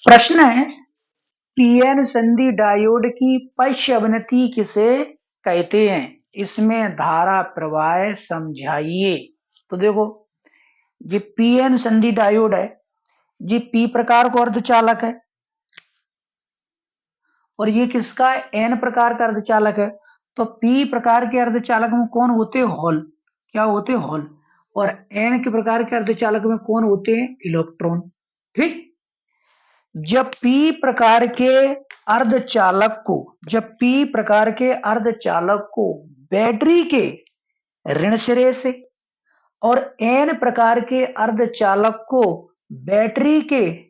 प्रश्न है, पीएन संधि डायोड की पश्च अवनति किसे कहते हैं? इसमें धारा प्रवाह समझाइए। तो देखो, ये पीएन संधि डायोड है, ये पी प्रकार को अर्धचालक है और ये किसका एन प्रकार का अर्धचालक है। तो पी प्रकार के अर्धचालक में कौन होते हैं? होल। क्या होते हैं? होल। और एन के प्रकार के अर्धचालक में कौन होते हैं? इलेक्ट्रॉन। ठीक। जब पी प्रकार के अर्धचालक को जब पी प्रकार के अर्धचालक को बैटरी के ऋण सिरे से और एन प्रकार के अर्धचालक को बैटरी के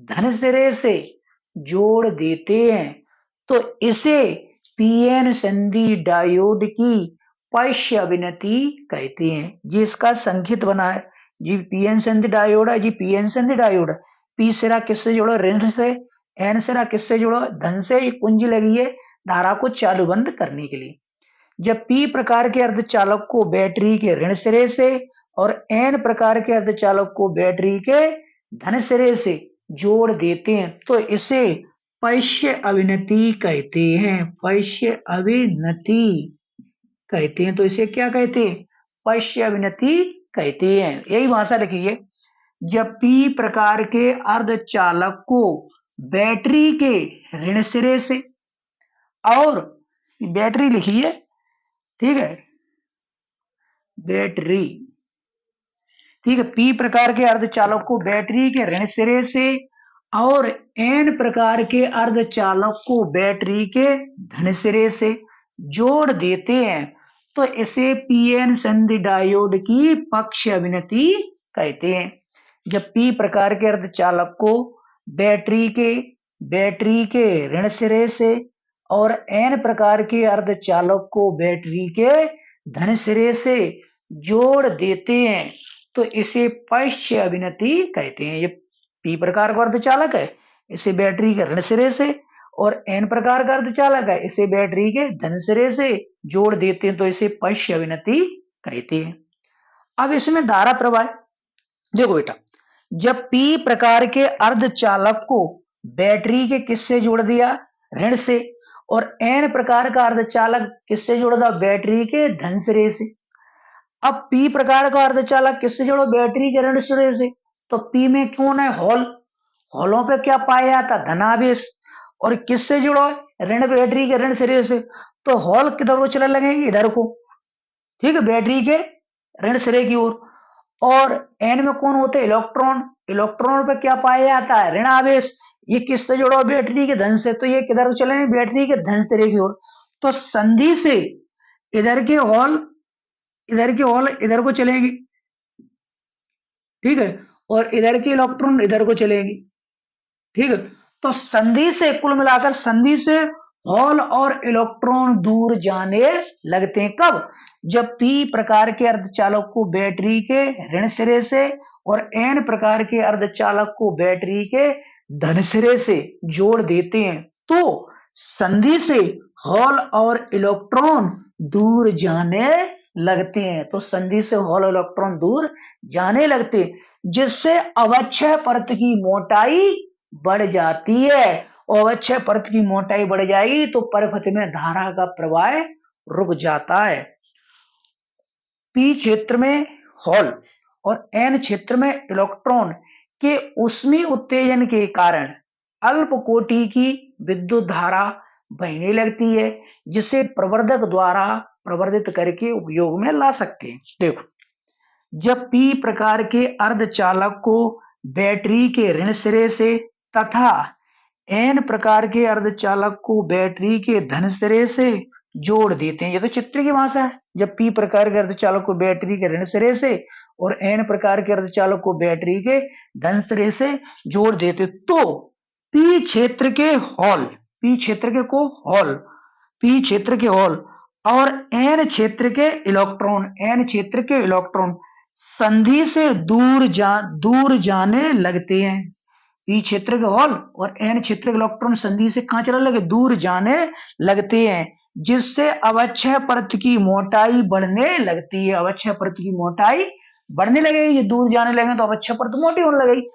धन सिरे से जोड़ देते हैं तो इसे पीएन संधि डायोड की पश्च अवनति कहते हैं। जी इसका संकेत बना है। जी पीएन संधि डायोड है। जी पीएन संधि डायोड है। पी सिरा किससे जोड़ो? ऋण से। एन सिरा किससे जोड़ो? धन से। ये कुंजी लगी है धारा को चालू बंद करने के लिए। जब पी प्रकार के अर्धचालक को बैटरी के ऋण सिरे से और एन प्रकार के अर्धचालक को बैटरी के धन सिरे से जोड़ देते हैं तो इसे पश्च अवनति कहते हैं। पश्च अवनति कहते हैं। तो इसे क्या कहते हैं? पश्च अवनति कहते हैं। यही भाषा लिखिए। जब पी प्रकार के अर्धचालक को बैटरी के ऋण सिरे से और बैटरी लिखिए, ठीक है, बैटरी, ठीक है, पी प्रकार के अर्धचालक को बैटरी के ऋण सिरे से और एन प्रकार के अर्धचालक को बैटरी के धन सिरे से जोड़ देते हैं तो इसे पीएन संधि डायोड की पक्ष अवनति कहते हैं। जब पी प्रकार के अर्धचालक को बैटरी के ऋण सिरे से और एन प्रकार के अर्धचालक को बैटरी के धन सिरे से जोड़ देते हैं तो इसे पश्च अवनति कहते हैं। ये पी प्रकार का अर्धचालक है, इसे बैटरी के ऋण सिरे से और एन प्रकार का अर्धचालक है, इसे बैटरी के धन सिरे से जोड़ देते हैं तो इसे पश्च अवनति कहते हैं। अब इसमें धारा प्रवाह देखो बेटा, जब पी प्रकार के अर्धचालक को बैटरी के किससे जोड़ दिया? ऋण से। और एन प्रकार का अर्धचालक किससे जोड़ दिया? बैटरी के धन सिरे से। अब पी प्रकार का अर्धचालक किससे जोड़ो? बैटरी के ऋण सिरे से। तो पी में कौन है? होल। होलों पे क्या पाया जाता? धनावेश। और किससे जुड़ो? ऋण बैटरी के ऋण सिरे से। तो होल किधर को चलने लगेंगे? इधर को। ठीक है, बैटरी के ऋण सिरे की ओर। और एन में कौन होते? इलेक्ट्रॉन। इलेक्ट्रॉन पे क्या पाया जाता है? ऋण आवेश। ये किससे जुड़ो? बैटरी के धन से। तो ये किधर को चलेंगे? बैटरी के धन सिरे की ओर। तो संधि से इधर के होल इधर को चलेगी, ठीक है, और इधर के इलेक्ट्रॉन इधर को चलेगी, ठीक है। तो संधि से कुल मिलाकर संधि से होल और इलेक्ट्रॉन दूर जाने लगते हैं। कब? जब पी प्रकार के अर्धचालक को बैटरी के ऋण सिरे से और एन प्रकार के अर्धचालक को बैटरी के धन सिरे से जोड़ देते हैं तो संधि से होल और इलेक्ट्रॉन दूर जाने लगते हैं। तो संधि से होल और इलेक्ट्रॉन दूर जाने लगते हैं जिससे अवक्षय परत की मोटाई बढ़ जाती है। और अवक्षय परत की मोटाई बढ़ जाएगी तो परिपथ में धारा का प्रवाह रुक जाता है। पी क्षेत्र में होल और एन क्षेत्र में इलेक्ट्रॉन के ऊष्मीय उत्तेजन के कारण अल्प कोटि की विद्युत धारा बहने लगती है जिसे प्रवर्धक द्वारा प्रवर्धित करके उपयोग में ला सकते हैं। देखो, जब पी प्रकार के अर्धचालक को बैटरी के ऋण सिरे से तथा एन प्रकार के अर्धचालक को बैटरी के धन सिरे से जोड़ देते हैं। ये तो चित्र की भाषा है। जब पी प्रकार के अर्धचालक को बैटरी के ऋण सिरे से और एन प्रकार के अर्धचालक को बैटरी के धन सिरे से जोड़ देते तो पी क्षेत्र के होल पी क्षेत्र के को होल पी क्षेत्र के होल और एन क्षेत्र के इलेक्ट्रॉन संधि से दूर जाने लगते हैं। पी क्षेत्र के होल और एन क्षेत्र के इलेक्ट्रॉन संधि से कहां चलने लगे? दूर जाने लगते हैं जिससे अवक्षय परत की मोटाई बढ़ने लगती है। अवक्षय परत की मोटाई बढ़ने लगेगी, दूर जाने लगे तो अवक्षय परत मोटी होने लगेगी।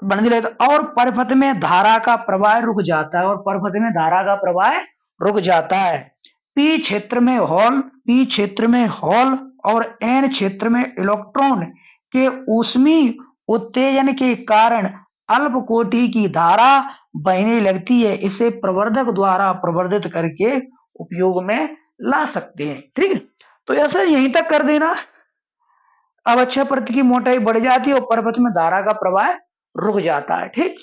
बढ़ने लगता और परिपथ में धारा का प्रवाह रुक जाता है, और परिपथ में धारा का प्रवाह रुक जाता है। पी क्षेत्र में हॉल और एन क्षेत्र में इलेक्ट्रॉन के ऊष्मीय उत्तेजन के कारण अल्प कोटि की धारा बहने लगती है। इसे प्रवर्धक द्वारा प्रवर्धित करके उपयोग में ला सकते हैं। ठीक है, तो ऐसा यहीं तक कर देना। अब अक्षय परत की मोटाई बढ़ जाती है और पर्वत में धारा का प्रवाह रुक जाता है। ठीक,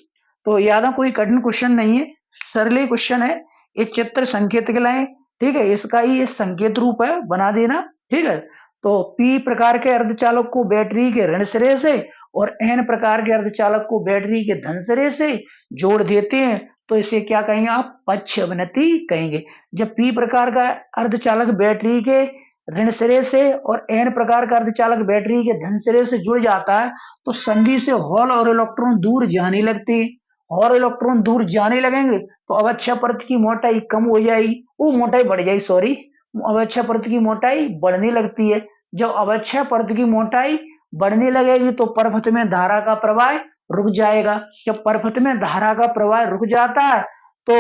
तो याद है कोई कठिन क्वेश्चन नहीं है, सरल क्वेश्चन है। एक चित्र संकेत के लाए, ठीक है, इसका ही संकेत रूप है, बना देना। ठीक है, तो पी प्रकार के अर्धचालक को बैटरी के ऋण सिरे से और एन प्रकार के अर्धचालक को बैटरी के धन सिरे से जोड़ देते हैं, तो इसे क्या कहेंगे आप? पक्ष अवनति कहेंगे। जब पी प्रकार का अर्धचालक बैटरी के ऋण सिरे से और एन प्रकार का अर्धचालक बैटरी के धन सिरे से जुड़ जाता है, तो संधि से हॉल और इलेक्ट्रॉन दूर जाने लगते हैं। और इलेक्ट्रॉन दूर जाने लगेंगे तो अवक्षय परत की मोटाई कम हो जाएगी, वो मोटाई बढ़ जाएगी, सॉरी, अवक्षय परत की मोटाई बढ़ने लगती है। जब अवक्षय परत की मोटाई बढ़ने लगेगी तो परपथ में धारा का प्रवाह रुक जाएगा। जब परपथ में धारा का प्रवाह रुक जाता है तो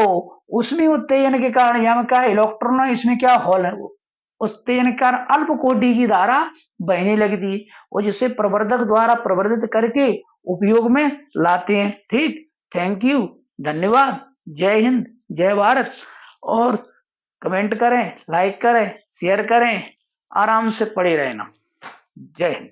उसमें उत्तेजन के कारण, यहाँ क्या है? इलेक्ट्रॉन है, इसमें क्या? हॉल है। उत्तेजन के कारण अल्प कोटि की धारा बहने लगती है और जिसे प्रवर्धक द्वारा प्रवर्धित करके उपयोग में लाते हैं। ठीक, थैंक यू, धन्यवाद, जय हिंद, जय भारत। और कमेंट करें, लाइक करें, शेयर करें, आराम से पढ़े रहना। जय हिंद।